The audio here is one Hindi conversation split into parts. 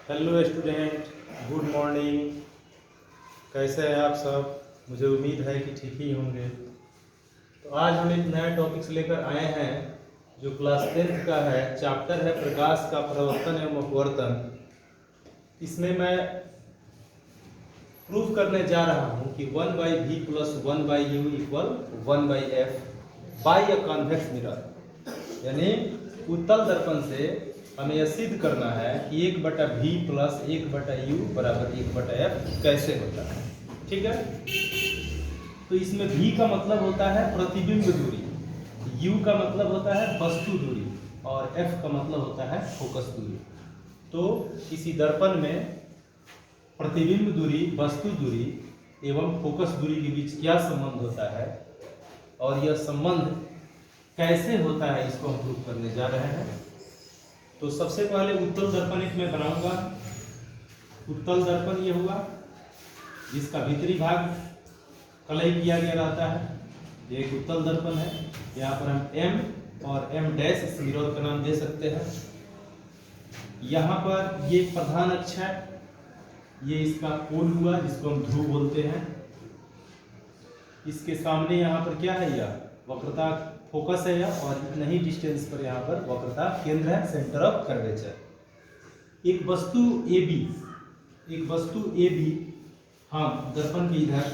Hello student, good morning. कैसे हैं आप सब? मुझे उम्मीद है कि ठीक ही होंगे। तो आज हम एक नया टॉपिक्स लेकर आए हैं जो क्लास 10th का है। चैप्टर है प्रकाश का प्रवर्तन एवं अपवर्तन। इसमें मैं प्रूफ करने जा रहा हूँ कि 1/v + 1/u = 1/f by a convex mirror. यानी उत्तल दर्पण से हमें यह सिद्ध करना है कि 1/v + 1/u = 1/f कैसे होता है। ठीक है। तो इसमें v का मतलब होता है प्रतिबिंब दूरी, u का मतलब होता है वस्तु दूरी और f का मतलब होता है फोकस दूरी। तो किसी दर्पण में प्रतिबिंब दूरी, वस्तु दूरी एवं फोकस दूरी के बीच क्या संबंध होता है और यह संबंध कैसे होता है, इसको हम प्रूव करने जा रहे हैं। तो सबसे पहले उत्तल दर्पण एक मैं बनाऊंगा। उत्तल दर्पण ये हुआ जिसका भीतरी भाग कलई किया गया रहता है। ये एक उत्तल दर्पण है। यहाँ पर हम m और m' इस मिरर का नाम दे सकते हैं। यहाँ पर ये प्रधान अक्ष है, ये इसका पोल हुआ जिसको हम ध्रुव बोलते हैं। इसके सामने यहाँ पर क्या है, यह वक्रता फोकस है यह, और इतना ही डिस्टेंस पर यहाँ पर वक्रता केंद्र है, सेंटर ऑफ कर्वेचर। एक वस्तु AB हम दर्पण के इधर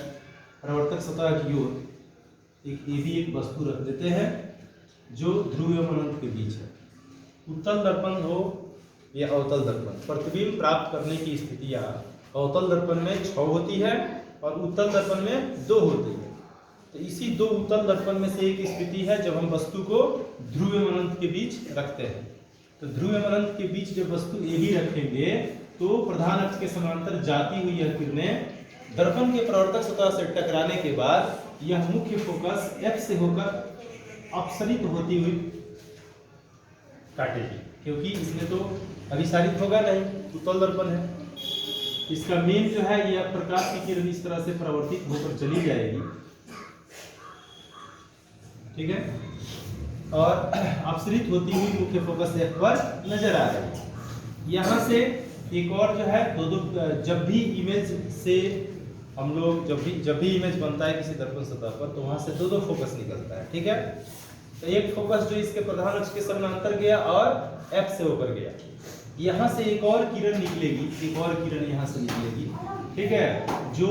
प्रवर्तक सतह की ओर एक AB एक वस्तु रख देते हैं जो ध्रुव एवं अनंत के बीच है। उत्तल दर्पण हो या अवतल दर्पण, प्रतिबिंब प्राप्त करने की स्थितियां अवतल दर्पण में 6 होती है और उत्तल दर्पण में 2 होती है। तो इसी 2 उत्तल दर्पण में से एक स्थिति है जब हम वस्तु को ध्रुव एवं अनंत के बीच रखते हैं। तो ध्रुव एवं अनंत के बीच जब वस्तु AB रखेंगे तो प्रधान अक्ष के समांतर जाती हुई यह किरणें दर्पण के प्रवर्तक सतह से टकराने के बाद यह मुख्य फोकस F से होकर अपसरित होती हुई काटेगी, क्योंकि इसमें तो अभिसारित होगा नहीं, उत्तल दर्पण है। इसका मेन जो है यह प्रकाश की किरण इस तरह से परिवर्तित होकर चली जाएगी। ठीक है। और अपसरित होती हुई मुख्य फोकस F पर नजर आ रही है। यहाँ से एक और जो है दो जब भी इमेज से हम लोग जब भी इमेज बनता है किसी दर्पण सतह पर तो वहां से 2 फोकस निकलता है। ठीक है। तो एक फोकस जो इसके प्रधान अक्ष के समानांतर गया और F से होकर गया। यहाँ से एक और किरण निकलेगी, एक और किरण यहाँ से निकलेगी। ठीक है। जो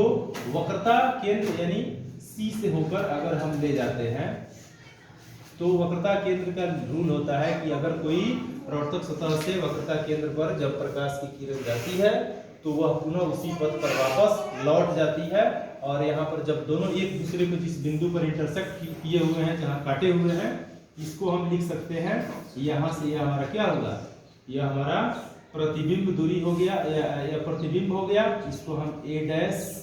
वक्रता केंद्र यानी C से होकर अगर हम ले जाते हैं तो वक्रता केंद्र का रूल होता है कि अगर कोई प्रवर्तक सतह से वक्रता केंद्र पर जब प्रकाश की किरण जाती है तो वह पुनः उसी पथ पर वापस लौट जाती है। और यहाँ पर जब दोनों एक दूसरे को जिस बिंदु पर इंटरसेक्ट किए हुए हैं, जहाँ काटे हुए हैं, इसको हम लिख सकते हैं यहाँ से यह हमारा क्या होगा, यह हमारा प्रतिबिंब दूरी हो गया या प्रतिबिंब हो गया। इसको हम A'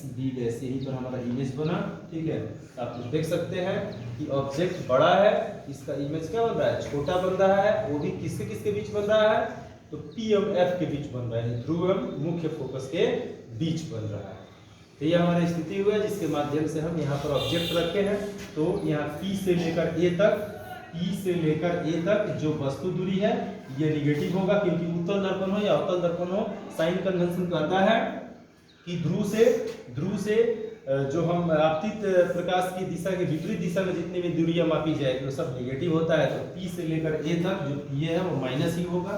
B' यहीं पर हमारा इमेज बना। ठीक है। आप लोग देख सकते हैं कि ऑब्जेक्ट बड़ा है, इसका इमेज क्या बन रहा है, छोटा बन रहा है। वो भी किसके किसके बीच बन रहा है, तो P और F के बीच बन रहा है, ध्रुव एवं मुख्य फोकस के बीच बन रहा है। तो ये हमारी स्थिति हुई है जिसके माध्यम से हम यहाँ पर ऑब्जेक्ट रखे हैं। तो यहाँ P से लेकर A तक जो वस्तु दूरी है ये निगेटिव होगा, क्योंकि उत्तल दर्पण हो या अवतल दर्पण हो, साइन कन्वेंशन कहता है कि ध्रुव से जो हम आपतित प्रकाश की दिशा के विपरीत दिशा में जितनी भी दूरियां मापी जाएगी वो सब निगेटिव होता है। तो P से लेकर A तक जो P है वो माइनस ही होगा।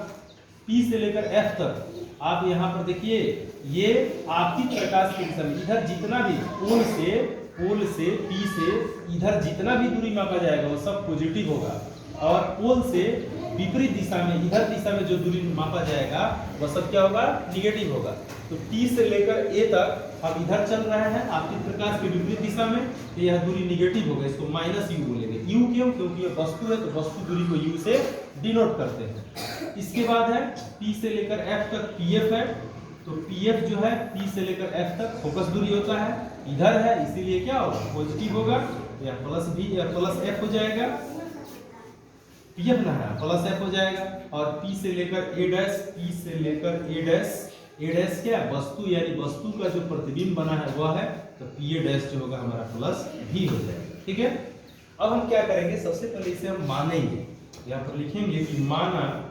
P से लेकर F तक आप यहाँ पर देखिए, ये आपतित प्रकाश की दिशा में इधर जितना भी पोल से P से इधर जितना भी दूरी मापा जाएगा वो सब पॉजिटिव होगा, और पोल से विपरीत दिशा में इधर दिशा में जो दूरी मापा जाएगा वह सब क्या होगा, निगेटिव होगा। तो P से लेकर A तक हम इधर चल रहे हैं आपतित प्रकाश के विपरीत दिशा में, तो यह दूरी निगेटिव होगा, इसको -u बोलेंगे। u क्यों, क्योंकि यह वस्तु है तो वस्तु दूरी को u से डिनोट करते हैं। इसके बाद है P से लेकर F तक PF है। तो PF जो है P से लेकर F तक फोकस दूरी होता है, इधर है, इसीलिए क्या होगा, पॉजिटिव होगा, या प्लस F हो जाएगा। PF ना है प्लस F हो जाएगा। और P से लेकर A' क्या है, वस्तु, यानी वस्तु का जो प्रतिबिंब बना है वह है, तो PA' जो होगा हमारा प्लस V हो जाएगा। ठीक है। अब हम क्या करेंगे, सबसे पहले इसे हम मानेंगे, यहाँ पर लिखेंगे कि माना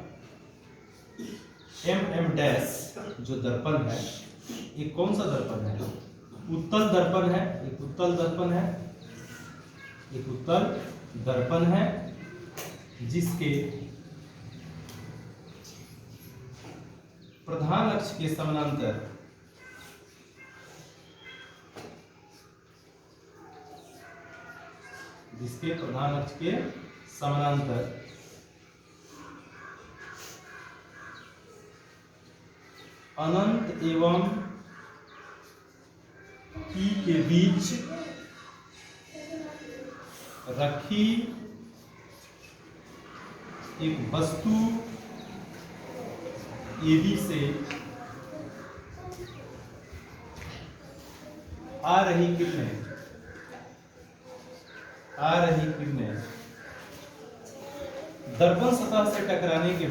एम डैश जो दर्पण है, ये कौन सा दर्पण है, उत्तल दर्पण है, एक उत्तल दर्पण है, एक उत्तल दर्पण है जिसके प्रधान अक्ष के समानांतर अनंत एवं P के बीच रखी एक वस्तु AB से आ रही किरणें दर्पण सतह से टकराने के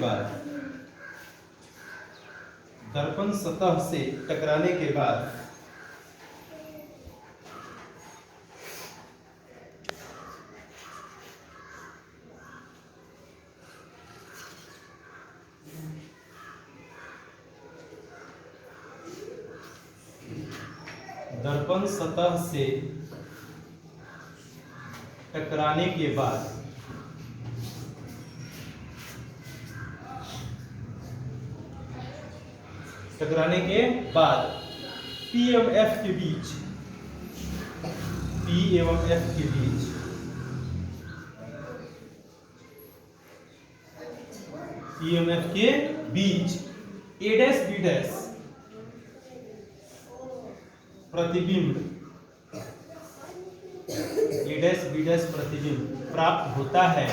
बाद टकराने के बाद P एवं F के बीच A डैश B डैश प्रतिबिंब प्राप्त होता है,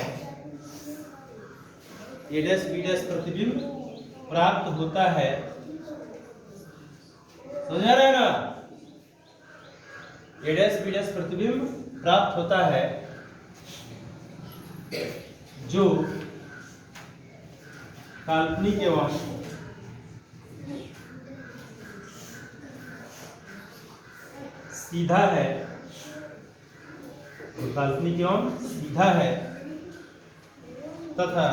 A डैश B डैश प्रतिबिंब प्राप्त होता है, समझ आ रहा है ना, A डैश B डैश प्रतिबिंब प्राप्त होता है जो काल्पनिक एवं सीधा है, तथा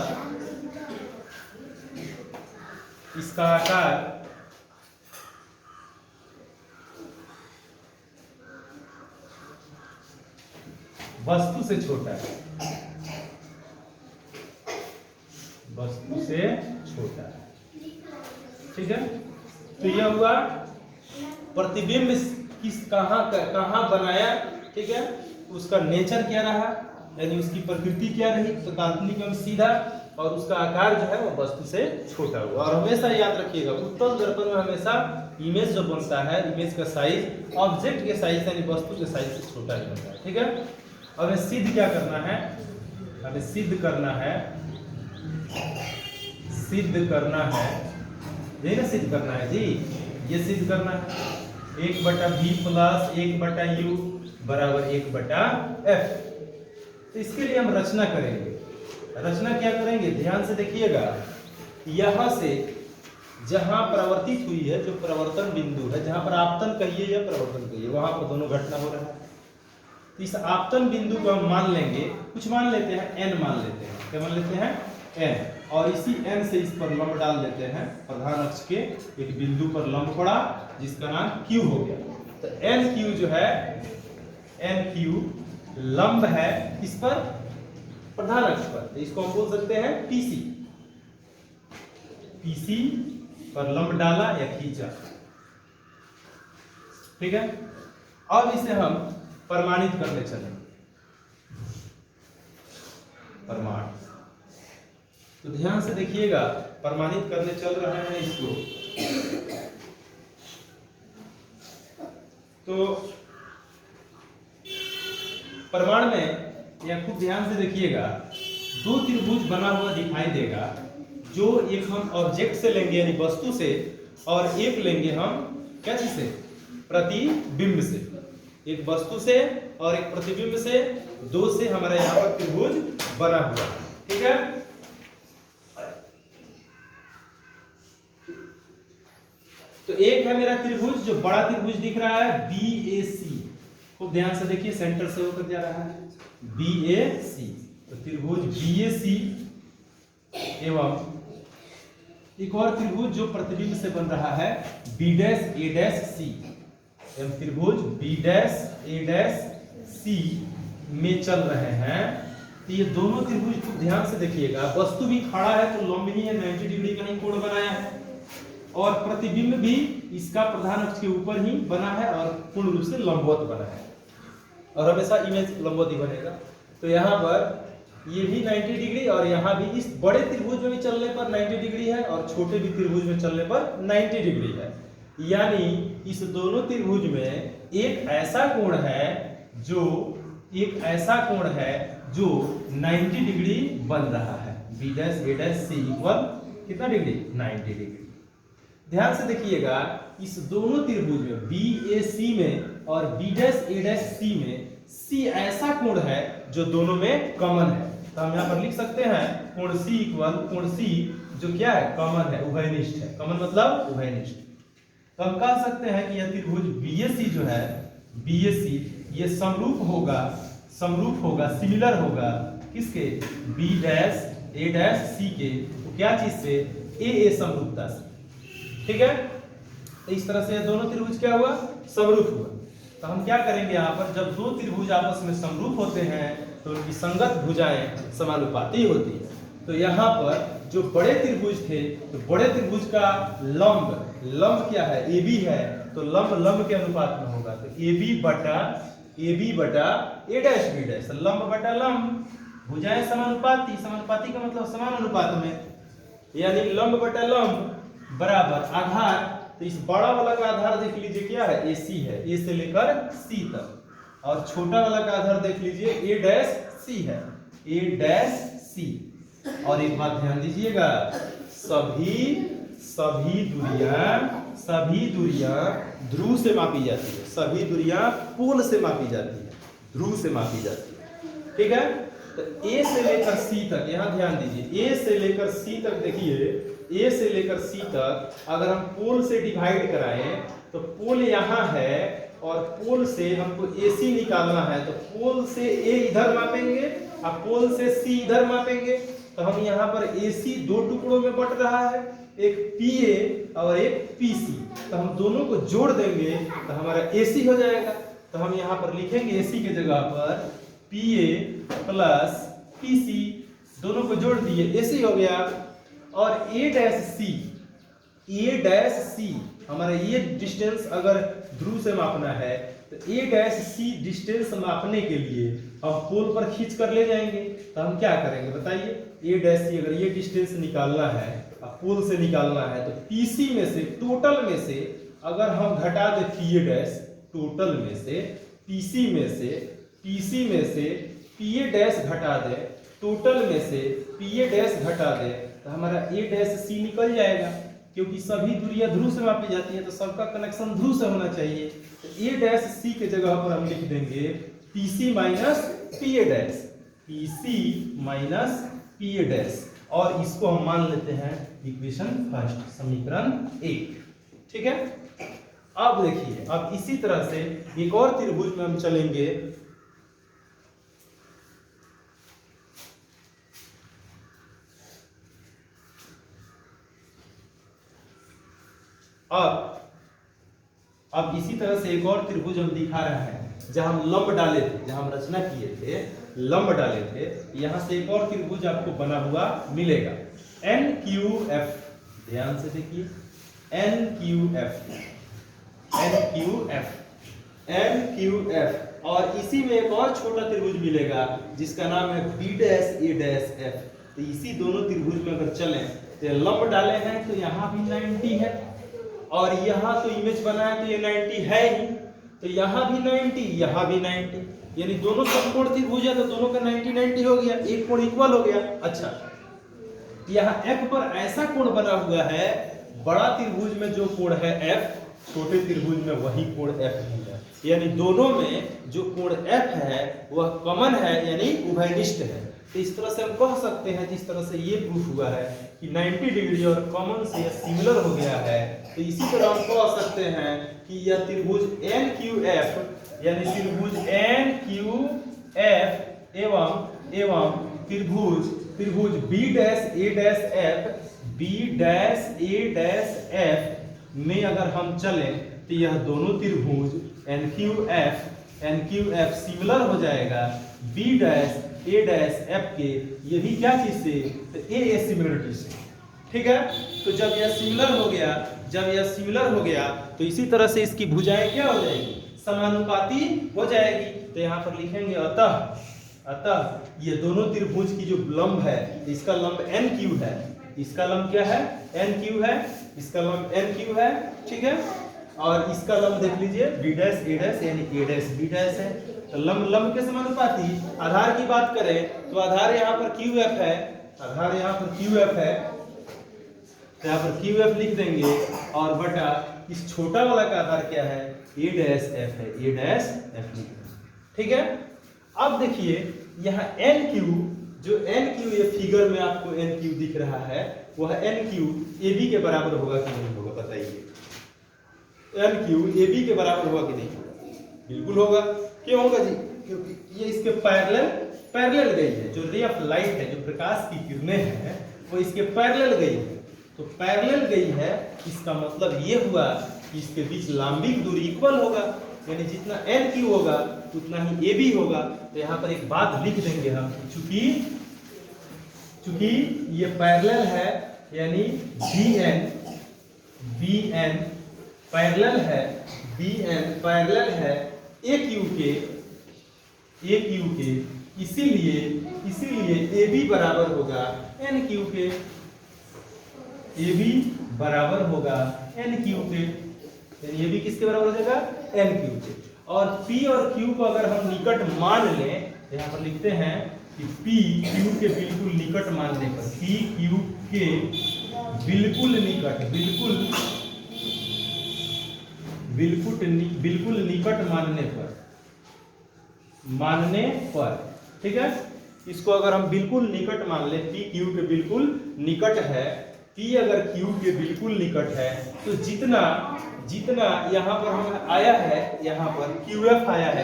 इसका आकार वस्तु से छोटा है, ठीक है। तो यह हुआ प्रतिबिंब कहाँ बनाया, ठीक है, उसका नेचर क्या रहा, यानी उसकी प्रकृति क्या रही, तो काल्पनिक एवं सीधा, और उसका आकार जो है वो वस्तु से छोटा हुआ। और हमेशा याद रखिएगा, उत्तल दर्पण में हमेशा इमेज जो बनता है, इमेज का साइज ऑब्जेक्ट के साइज यानी वस्तु के साइज से छोटा ही होता है, ठीक है। हमें सिद्ध क्या करना है, सिद्ध करना है, यही ना सिद्ध करना है जी, ये सिद्ध करना है 1/v प्लस 1/u बराबर 1/f। तो इसके लिए हम रचना करेंगे। रचना क्या करेंगे, ध्यान से देखिएगा, यहां से जहां प्रवर्तित हुई है, जो प्रवर्तन बिंदु है, जहां पर आपतन कहिए या प्रवर्तन कहिए, वहां पर दोनों घटना हो रहा है। तो इस आपतन बिंदु को हम मान लेंगे, कुछ मान लेते हैं, n मान लेते हैं, क्या मान लेते हैं, n, और इसी n से इस पर लंब डाल देते हैं, प्रधान अक्ष के एक बिंदु पर लंब पड़ा जिसका नाम q हो गया। तो nq जो है, nq लंब है किस पर, प्रधान अक्ष पर, तो इसको हम बोल सकते हैं pc पर लंब डाला या खींचा, ठीक है। अब इसे हम प्रमाणित करने चले, प्रमाण। तो ध्यान से देखिएगा, प्रमाणित करने चल रहे हैं इसको। तो प्रमाण में या खूब ध्यान से देखिएगा, दो त्रिभुज बना हुआ दिखाई देगा, जो एक हम ऑब्जेक्ट से लेंगे यानी वस्तु से, और एक लेंगे हम क्या चीज से, प्रतिबिंब से, एक वस्तु से और एक प्रतिबिंब से, दो से हमारा यहाँ पर त्रिभुज बना हुआ, ठीक है। तो एक है मेरा त्रिभुज, जो बड़ा त्रिभुज दिख रहा है BAC, खूब ध्यान से देखिए, सेंटर से होकर जा रहा है, BAC। तो त्रिभुज BAC एवं एक और त्रिभुज जो प्रतिबिंब से बन रहा है B'A'C एवं त्रिभुज B'A'C में चल रहे हैं। तो ये दोनों त्रिभुज खूब ध्यान से देखिएगा, वस्तु भी खड़ा है तो लंब ही है, 90 डिग्री का ही कोण बनाया है, और प्रतिबिंब भी इसका प्रधान अक्ष के ऊपर ही बना है और पूर्ण रूप से लंबवत बना है, और हमेशा इमेज लंबवत ही बनेगा। तो यहाँ पर ये भी 90 डिग्री और यहाँ भी इस बड़े त्रिभुज में भी चलने पर 90 डिग्री है और छोटे भी त्रिभुज में चलने पर 90 डिग्री है। यानी इस दोनों त्रिभुज में एक ऐसा कोण है जो 90 डिग्री बन रहा है। B'A'C इक्वल कितना डिग्री? 90 डिग्री। ध्यान से देखिएगा, इस दोनों त्रिभुज में BAC में और B'A'C में C ऐसा कोण है जो दोनों में कॉमन है। तो हम यहाँ पर लिख सकते हैं कोण C इक्वल कोण C जो क्या है? कॉमन है, उभयनिष्ठ है। कॉमन मतलब उभयनिष्ठ। तो हम कह सकते हैं कि यह त्रिभुज BAC जो है, BAC ये समरूप होगा, सिमिलर होगा किसके? B'A'C के। तो क्या चीज से? AA समरूपता से। ठीक है, तो इस तरह से दोनों त्रिभुज क्या हुआ? समरूप हुआ। तो हम क्या करेंगे यहाँ पर, जब दो त्रिभुज आपस में समरूप होते हैं तो उनकी संगत भुजाएं समानुपाती होती है। तो यहाँ पर जो बड़े त्रिभुज थे, तो बड़े त्रिभुज का लंब क्या है? AB है, तो लंब के अनुपात में होगा। तो AB बटा A', लंब बटा लंब, भुजाएं समानुपाती का मतलब समान अनुपात में, यानी लंब बटा लंब बराबर आधार। तो इस बड़ा वाला का आधार देख लीजिए क्या है? AC है, A से लेकर C तक, और छोटा वाला का आधार देख लीजिए A'C है, A'C। और एक बात ध्यान दीजिएगा, सभी दूरियां ध्रुव से मापी जाती है, सभी दूरियां पोल से मापी जाती है, ध्रुव से मापी जाती है। ठीक है, तो A से लेकर C तक, यहाँ ध्यान दीजिए, A से लेकर C तक देखिए, A से लेकर C तक अगर हम पोल से डिवाइड कराएं तो पोल यहाँ है और पोल से हमको AC निकालना है, तो पोल से A इधर मापेंगे और पोल से C इधर मापेंगे। तो हम यहाँ पर AC दो टुकड़ों में बट रहा है, एक PA और एक PC। तो हम दोनों को जोड़ देंगे तो हमारा AC हो जाएगा। तो हम यहाँ पर लिखेंगे AC की जगह पर PA प्लस PC, दोनों को जोड़ दिए, AC हो गया। और A'C हमारा ये डिस्टेंस अगर ध्रुव से मापना है तो A'C डिस्टेंस मापने के लिए हम पोल पर खींच कर ले जाएंगे। तो हम क्या करेंगे बताइए? A'C अगर ये डिस्टेंस निकालना है, पोल से निकालना है, तो PC में से, टोटल में से अगर हम घटा दे PA', टोटल में से PC में से PA' घटा दे, टोटल में से PA' घटा दे, तो हमारा A'C निकल जाएगा, क्योंकि सभी दूरियां ध्रुव से मापी जाती है तो सबका कनेक्शन ध्रुव से होना चाहिए। तो A'C के जगह पर हम लिख देंगे PC माइनस PA', और इसको हम मान लेते हैं इक्वेशन फर्स्ट, समीकरण 1। ठीक है, अब देखिए, अब इसी तरह से एक और त्रिभुज में हम चलेंगे। अब इसी तरह से एक और त्रिभुज हम दिखा रहे हैं, जहां हम लंब डाले थे, जहां हम रचना किए थे, लंब डाले थे। यहां से एक और त्रिभुज आपको बना हुआ मिलेगा, NQF। ध्यान से देखिए, NQF। और इसी में एक और छोटा त्रिभुज मिलेगा जिसका नाम है B'A'F। तो इसी दोनों त्रिभुज में अगर चलें तो लंब डाले हैं तो यहाँ भी 90 है, और यहाँ तो इमेज बना है तो ये 90 है ही, तो यहाँ भी 90, यहाँ भी 90, यानी दोनों समकोण त्रिभुज है तो दोनों का 90 हो गया, एक कोण इक्वल हो गया। अच्छा, यहाँ F पर ऐसा कोण बना हुआ है, बड़ा त्रिभुज में जो कोण है F, छोटे त्रिभुज में वही कोण F है, यानी दोनों में जो कोण F है वह कॉमन है, यानी उभयनिष्ठ है। तो इस तरह से हम कह सकते हैं, जिस तरह से ये प्रूफ हुआ है कि 90 डिग्री और कॉमन से सिमिलर हो गया है, तो इसी तरह हम कह सकते हैं कि यह त्रिभुज NQF, यानी त्रिभुज NQF एवं त्रिभुज बी डैश ए डैश एफ में अगर हम चलें तो यह दोनों त्रिभुज एन क्यू एफ सिमिलर हो जाएगा बी डैश ए डैश एफ के, ये भी क्या चीज से, तो ए सिमिलरिटी से। ठीक है, तो जब यह सिमिलर हो गया तो इसी तरह से इसकी भुजाएं क्या हो जाएगी, समानुपाती हो जाएगी। तो यहाँ पर लिखेंगे अतः ये दोनों त्रिभुज की जो लंब है, इसका लंब एन क्यू है, इसका लंब क्या है, एन क्यू है, इसका लंब एन क्यू है। ठीक है, और इसका लंब देख लीजिए बी डैश ए डैश यानी ए डैश बी डैश है। तो लंब के समानुपाती। आधार की बात करें तो आधार यहाँ पर क्यू एफ है, आधार यहाँ पर क्यू एफ है, तो यहाँ पर क्यू एफ लिख देंगे और बटा इस छोटा वाला का आधार क्या है, ए डैश एफ है, ए डैश एफ लिख देंगे। ठीक है, अब देखिए यहाँ एन क्यू, जो एन क्यू ये फिगर में आपको एन क्यू दिख रहा है, वह एन क्यू ए बी के बराबर होगा कि नहीं होगा, बताइए। एन क्यू ए बी के बराबर होगा कि नहीं होगा, बिल्कुल होगा। क्यों होगा जी, क्योंकि ये इसके पैरेलल गई है, जो रे ऑफ लाइट है, जो प्रकाश की किरणें हैं वो इसके पैरेलल गई है। तो पैरेलल गई है, इसका मतलब ये हुआ कि इसके बीच लंबिक दूरी इक्वल होगा, यानी जितना एन क्यू होगा उतना ही ए बी होगा। तो यहाँ पर एक बात लिख देंगे हम, चूंकि ये पैरेलल है, यानी बी एन पैरेलल है, बी एन पैरेलल है ए क्यू के, इसीलिए ए बी बराबर होगा एन क्यू के, ए बी बराबर होगा एन क्यू के, यानी ए बी किसके बराबर हो जाएगा, एन क्यू के। और P और Q को अगर हम निकट मान लें, यहाँ पर लिखते हैं कि P Q के बिल्कुल निकट मानने पर, P Q के बिल्कुल निकट मानने पर, ठीक है, इसको अगर हम बिल्कुल निकट मान ले, P Q के बिल्कुल निकट है, P अगर Q के बिल्कुल निकट है, तो जितना यहाँ पर हम आया है, यहाँ पर QF आया है,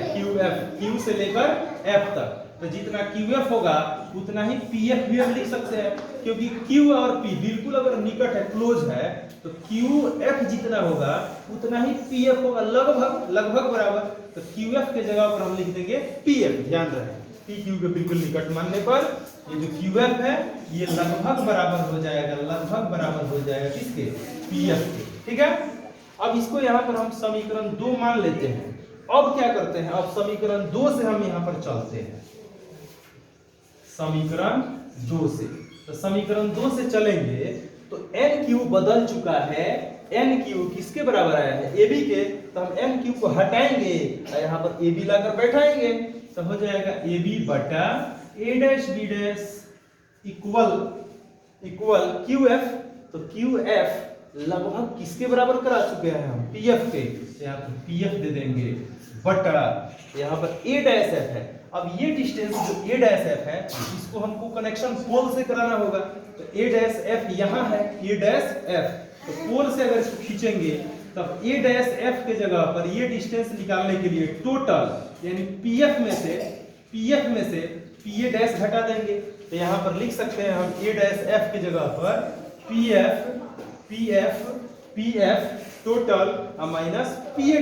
Q से लेकर F तक, तो जितना QF होगा उतना ही PF भी हम लिख सकते हैं, क्योंकि Q और P बिल्कुल अगर निकट है, क्लोज है, तो QF जितना होगा उतना ही PF होगा, लगभग बराबर। तो QF के जगह पर हम लिख देंगे PF। ध्यान रहे, PQ के बिल्कुल निकट मानने पर ये जो QF है ये लगभग बराबर हो जाएगा किसके, PF के। ठीक है, अब इसको यहाँ पर हम समीकरण 2 मान लेते हैं। अब क्या करते हैं, अब समीकरण 2 से हम यहाँ पर चलते हैं, समीकरण 2 से। तो समीकरण 2 से चलेंगे तो NQ बदल चुका है, NQ किसके बराबर आया है, AB के, तो हम NQ को हटाएंगे और यहाँ पर AB लाकर बैठाएंगे, तो हो जाएगा AB बटा A dash B dash equal QF। तो QF लगभग किसके बराबर करा चुके हैं हम, PF के, तो यहाँ पर PF दे देंगे बटा यहाँ पर A डैश F है। अब ये डिस्टेंस जो A डैश F है इसको हमको कनेक्शन पोल से कराना होगा, तो A डैश F यहाँ है, A डैश F, तो पोल से अगर इसको खींचेंगे तब A डैश F के जगह पर ये डिस्टेंस निकालने के लिए टोटल यानी PF में से PA डैश घटा देंगे, तो यहाँ पर लिख सकते हैं हम A डैश F के जगह पर PF total minus PA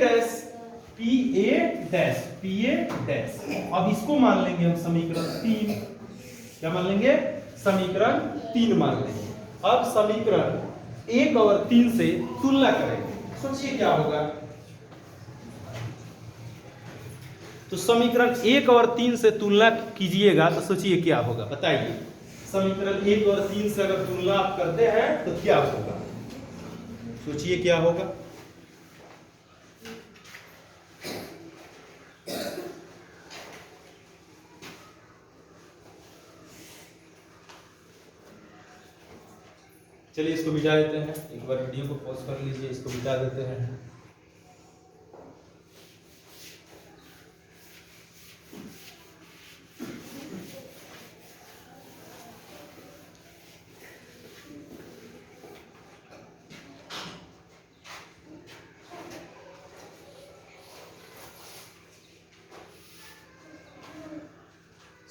dash. अब इसको मान लेंगे हम समीकरण 3, क्या मान लेंगे, समीकरण 3 मान लेंगे। अब समीकरण 1 और 3 से तुलना करेंगे, सोचिए क्या होगा। तो समीकरण 1 और 3 से तुलना कीजिएगा तो सोचिए क्या होगा, बताइए। समीकरण 1 और 3 से अगर तुलना आप करते हैं तो क्या होगा, सोचिए क्या होगा। चलिए इसको मिटा देते हैं, एक बार वीडियो को पॉज कर लीजिए, इसको मिटा देते हैं।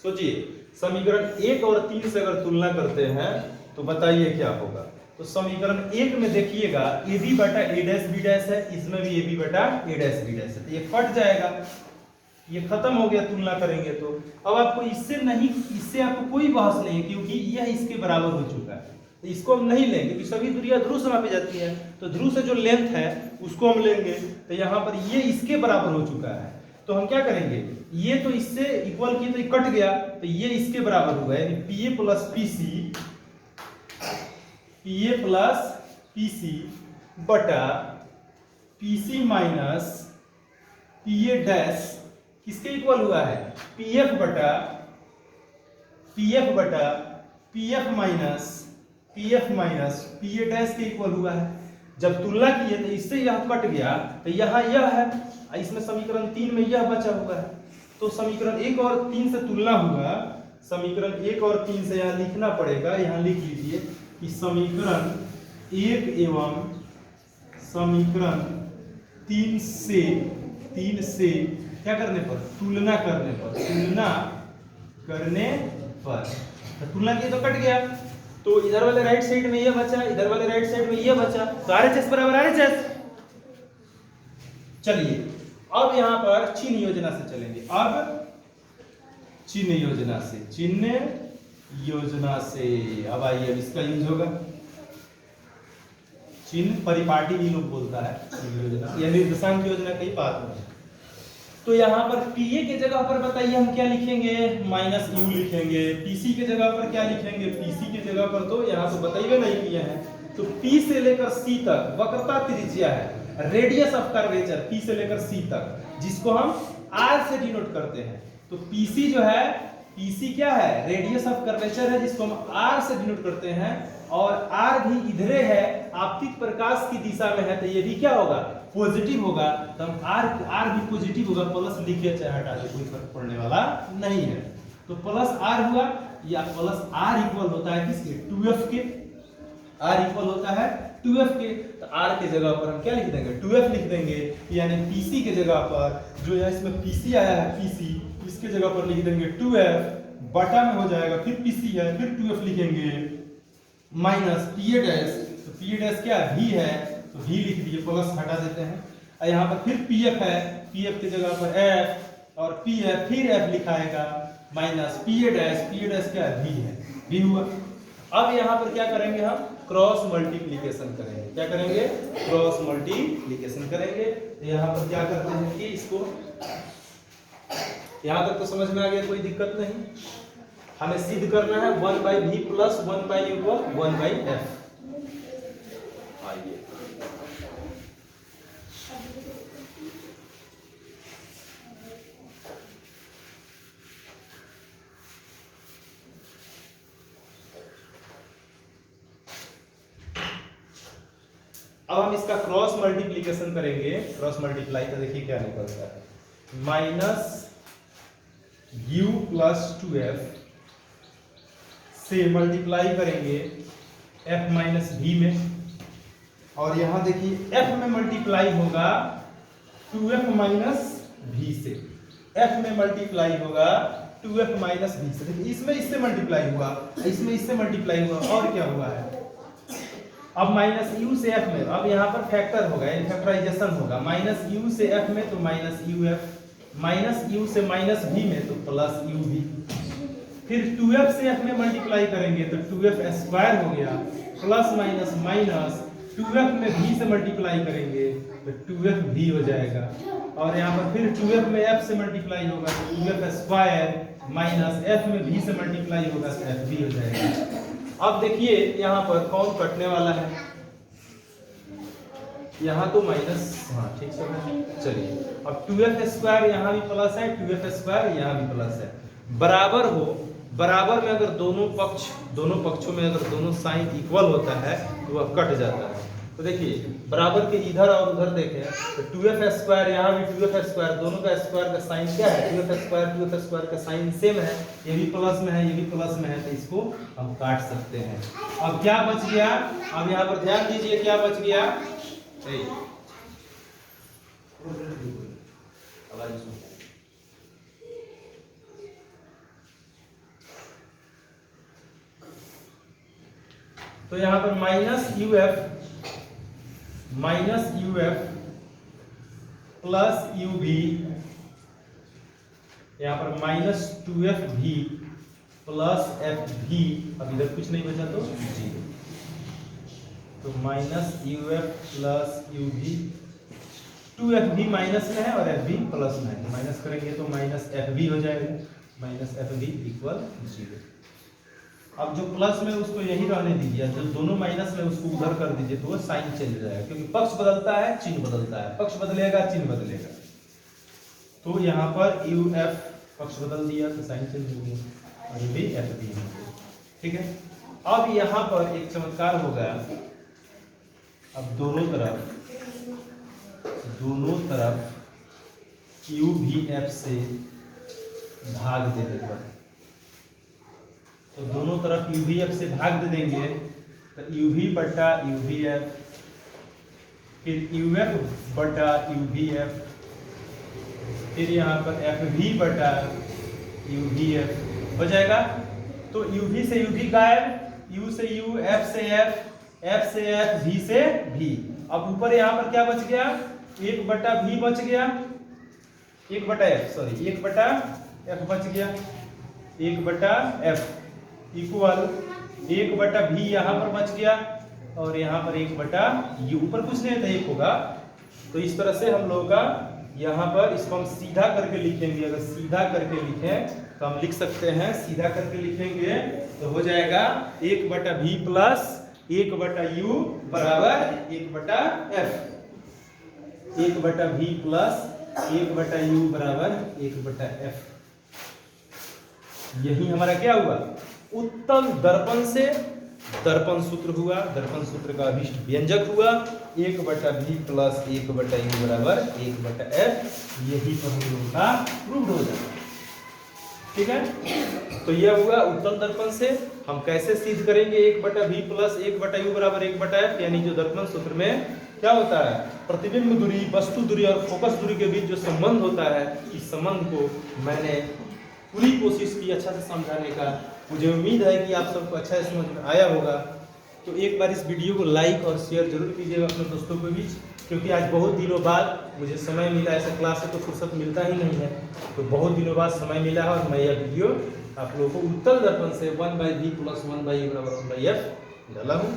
सोचिए, समीकरण 1 और 3 से अगर तुलना करते हैं तो बताइए क्या होगा। तो समीकरण 1 में देखिएगा AB बटा A डैश B डैश है, इसमें भी AB बटा A डैश B डैश है, तो ये कट जाएगा, ये खत्म हो गया तुलना करेंगे तो। अब आपको इससे आपको कोई बहस नहीं है, क्योंकि यह इसके बराबर हो चुका है, तो इसको हम नहीं लेंगे क्योंकि सभी दूरियां ध्रुव से मापी जाती है, तो ध्रुव से जो लेंथ है उसको हम लेंगे। तो यहाँ पर ये इसके बराबर हो चुका है, तो हम क्या करेंगे, ये तो इससे इक्वल किए तो ये कट गया, तो ये इसके बराबर होगा, यानी PA प्लस PC बटा PC माइनस PA डैश किसके इक्वल हुआ है, PF बटा PF माइनस PA डैश के इक्वल हुआ है। जब तुलना किए तो इससे यह कट गया, तो यहाँ यह है, इसमें समीकरण 3 में यह बचा हुआ है। तो समीकरण 1 और 3 से तुलना हुआ, समीकरण 1 और 3 से यहाँ लिखना पड़ेगा, यहाँ लिख लीजिए कि समीकरण 1 एवं समीकरण 3 से क्या करने पर, तुलना करने पर तो तुलना किए तो कट गया, तो इधर वाले राइट साइड में ये बचा, इधर वाले राइट साइड में ये बचा, तो RHS बराबर RHS। चलिए अब यहां पर चिन्ह योजना से चलेंगे, अब चिन्ह योजना से अब आइए, अब इसका यूज होगा, चिन्ह परिपाटी भी लोग बोलता है चिन्ह योजना, यह निर्देशांक योजना का ही बात है। तो यहाँ पर PA के जगह पर बताइए हम क्या लिखेंगे, माइनस U लिखेंगे, PC के जगह पर क्या लिखेंगे, PC के जगह पर तो यहाँ तो बताइए नहीं किया है, तो P से लेकर C तक वक्रता त्रिज्या है, रेडियस ऑफ कर्वेचर P से लेकर C तक, जिसको हम R से डिनोट करते हैं। तो PC जो है, PC क्या है, रेडियस ऑफ कर्वेचर है, जिसको हम R से डिनोट करते हैं, और R भी इधरे है, आपतित प्रकाश की दिशा में है, तो ये भी क्या होगा, पॉजिटिव होगा, तो हम R भी पॉजिटिव होगा, प्लस लिखिए चाहे हटा दे, कोई फर्क पड़ने वाला नहीं है। तो प्लस R हुआ, या प्लस R इक्वल होता है किसके, 2F के, R इक्वल होता है 2F के, तो R के जगह पर हम क्या लिख देंगे, 2F लिख देंगे, यानी PC के जगह पर जो है, इसमें PC आया है PC, इसके जगह पर लिख देंगे 2F, बटा में हो जाएगा, फिर PC है, फिर 2F लिखेंगे, माइनस PA डैश, तो PA डैश क्या V है, तो V लिख दिए, प्लस हटा देते हैं, और यहाँ पर फिर PF है, PF की जगह पर F और PF, फिर F लिखाएगा, माइनस PA डैश क्या V है, V हुआ। अब यहाँ पर क्या करेंगे, हम क्रॉस मल्टीप्लिकेशन करेंगे, क्या करेंगे, क्रॉस मल्टीप्लिकेशन करेंगे। तो यहाँ पर क्या करते हैं कि इसको, यहाँ तक तो समझ में आ गया, कोई दिक्कत नहीं, हमें सिद्ध करना है 1/v प्लस 1/u को 1/f। आइए अब हम इसका क्रॉस मल्टीप्लिकेशन करेंगे, क्रॉस मल्टीप्लाई तो देखिए क्या निकलता है, माइनस u प्लस 2f से मल्टीप्लाई करेंगे f माइनस v में, और यहां देखिए f में मल्टीप्लाई होगा 2f माइनस v से, f में मल्टीप्लाई होगा 2f माइनस v से, देखिए इसमें इससे मल्टीप्लाई हुआ, इसमें इससे मल्टीप्लाई हुआ, और क्या हुआ है, अब माइनस u से f में, अब यहाँ पर फैक्टर होगा, फैक्टराइजेशन होगा, माइनस u से f में तो माइनस uf, माइनस u से माइनस v में तो प्लस uv, फिर 2f से f में मल्टीप्लाई करेंगे तो 2f स्क्वायर हो गया, प्लस माइनस माइनस 2f में v से मल्टीप्लाई करेंगे तो 2f v हो जाएगा, और यहाँ पर फिर 2f में f से मल्टीप्लाई होगा तो 2f स्क्वायर माइनस f में v से मल्टीप्लाई होगा तो f v हो जाएगा। अब देखिए यहाँ पर कौन कटने वाला है, यहाँ तो माइनस, हाँ ठीक से है, चलिए अब 2f स्क्वायर यहाँ भी प्लस है, 2f स्क्वायर यहाँ भी प्लस है, बराबर हो, बराबर में अगर दोनों पक्षों में अगर दोनों साइन इक्वल होता है तो वह कट जाता है। तो देखिए बराबर के इधर और उधर देखें तो 2f स्क्वायर, यहाँ भी 2f स्क्वायर, दोनों का स्क्वायर का साइन क्या है, 2f स्क्वायर का साइन सेम है, ये भी प्लस में है, ये भी प्लस में है, तो इसको हम काट सकते हैं। अब क्या बच गया, अब यहाँ पर ध्यान दीजिए क्या बच गया, तो यहाँ पर minus U F plus you भी, यहाँ पर माइनस 2f भी प्लस एफ भी, अब इधर कुछ नहीं बचा तो जीरो। तो minus U F plus you भी, 2f भी माइनस में है और f भी प्लस में है, माइनस करेंगे तो माइनस एफ भी हो जाएगा, माइनस एफ भी इक्वल जीरो। अब जो प्लस में उसको यही रहने दीजिए, जो दोनों माइनस में उसको उधर कर दीजिए तो वो साइन चेंज हो जाएगा, क्योंकि पक्ष बदलता है चिन्ह बदलता है, पक्ष बदलेगा चिन्ह बदलेगा। तो यहाँ पर यू एफ पक्ष बदल दिया तो साइन चेंज हो गया और ये भी एफ भी हो गया, ठीक है। अब यहाँ पर एक चमत्कार हो गया, अब दोनों तरफ यू भी एफ से भाग दे देगा, तो दोनों तरफ यू भी एफ से भाग दे देंगे तो यू भी बटा यू भी एफ, फिर यू एफ बटा यू भी एफ, फिर यहाँ पर एफ भी बटा यू भी एफ हो जाएगा। तो यू भी से यू भी गायब, यू से यू, एफ से एफ, एफ से एफ, भी से भी। अब ऊपर यहाँ पर क्या बच गया, एक बटा भी बच गया, एक बटा एफ, सॉरी एक बटा एफ बच गया, एक बटा एफ इक्वल एक बटा भी यहाँ पर बच गया और यहाँ पर एक बटा यू, ऊपर कुछ नहीं था एक होगा। तो इस तरह से हम लोगों का यहाँ पर, इसको हम सीधा करके लिखेंगे, अगर सीधा करके लिखें तो हम लिख सकते हैं, सीधा करके लिखेंगे तो हो जाएगा एक बटा भी प्लस एक बटा यू बराबर एक बटा एफ, एक बटा भी प्लस एक बटा यू बराबर एक बटा एफ। यही हमारा क्या हुआ, उत्तल दर्पण से दर्पण सूत्र हुआ, दर्पण सूत्र का अभिष्ट व्यंजक हुआ एक बटा भी प्लस एक बटा यू बराबर एक बटा एफ। यही पर हम लोगों का प्रूव्ड हो जाएगा, ठीक है। तो यह हुआ उत्तल दर्पण से हम कैसे सिद्ध करेंगे एक बटा भी प्लस एक बटा यू बराबर एक बटा एफ, यानी जो दर्पण सूत्र में क्या होता है, प्रतिबिंब दूरी, वस्तु दूरी और फोकस दूरी के बीच जो संबंध होता है, इस संबंध को मैंने पूरी कोशिश की अच्छा से समझाने का। मुझे उम्मीद है कि आप सबको अच्छा समझ में आया होगा। तो एक बार इस वीडियो को लाइक और शेयर जरूर कीजिएगा अपने दोस्तों के बीच, क्योंकि आज बहुत दिनों बाद मुझे समय मिला, ऐसा क्लास से तो फुर्सत मिलता ही नहीं है, तो बहुत दिनों बाद समय मिला है और मैं यह वीडियो आप लोगों को उत्तल दर्पण से 1/v प्लस 1/u बराबर 1/f डाला हूँ।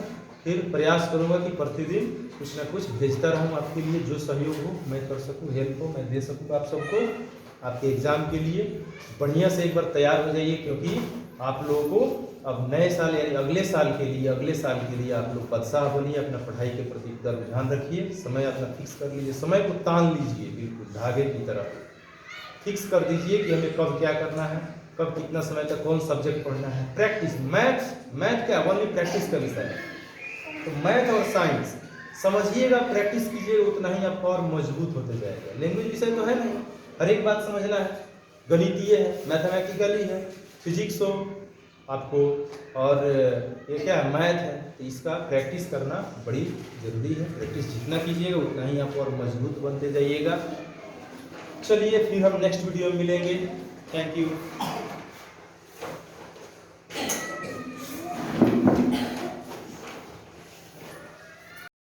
फिर प्रयास करूँगा कि प्रतिदिन कुछ ना कुछ भेजता रहूँ आपके लिए, जो सहयोग हो मैं कर सकूँ, हेल्प हो मैं दे सकूँ आप सबको, आपके एग्जाम के लिए। बढ़िया से एक बार तैयार हो जाइए, क्योंकि आप लोगों को अब नए साल यानी अगले साल के लिए आप लोग उत्साह बनिए, अपना पढ़ाई के प्रति ध्यान रखिए, समय अपना फिक्स कर लीजिए, समय को तान लीजिए, बिल्कुल धागे की तरह फिक्स कर दीजिए कि हमें कब क्या करना है, कब कितना समय तक कौन सब्जेक्ट पढ़ना है। प्रैक्टिस, मैथ क्या ओनली प्रैक्टिस का विषय है, तो मैथ और साइंस समझिएगा, प्रैक्टिस कीजिएगा, उतना ही आपका और मजबूत होते जाएगा। लैंग्वेज विषय तो है नहीं, हर एक बात समझना है, गणितीय है, मैथमेटिकली है, फिजिक्स हो आपको, और ये क्या है मैथ है, तो इसका प्रैक्टिस करना बड़ी ज़रूरी है। प्रैक्टिस जितना कीजिएगा उतना ही आप और मजबूत बनते जाइएगा। चलिए फिर हम नेक्स्ट वीडियो में मिलेंगे। Thank you.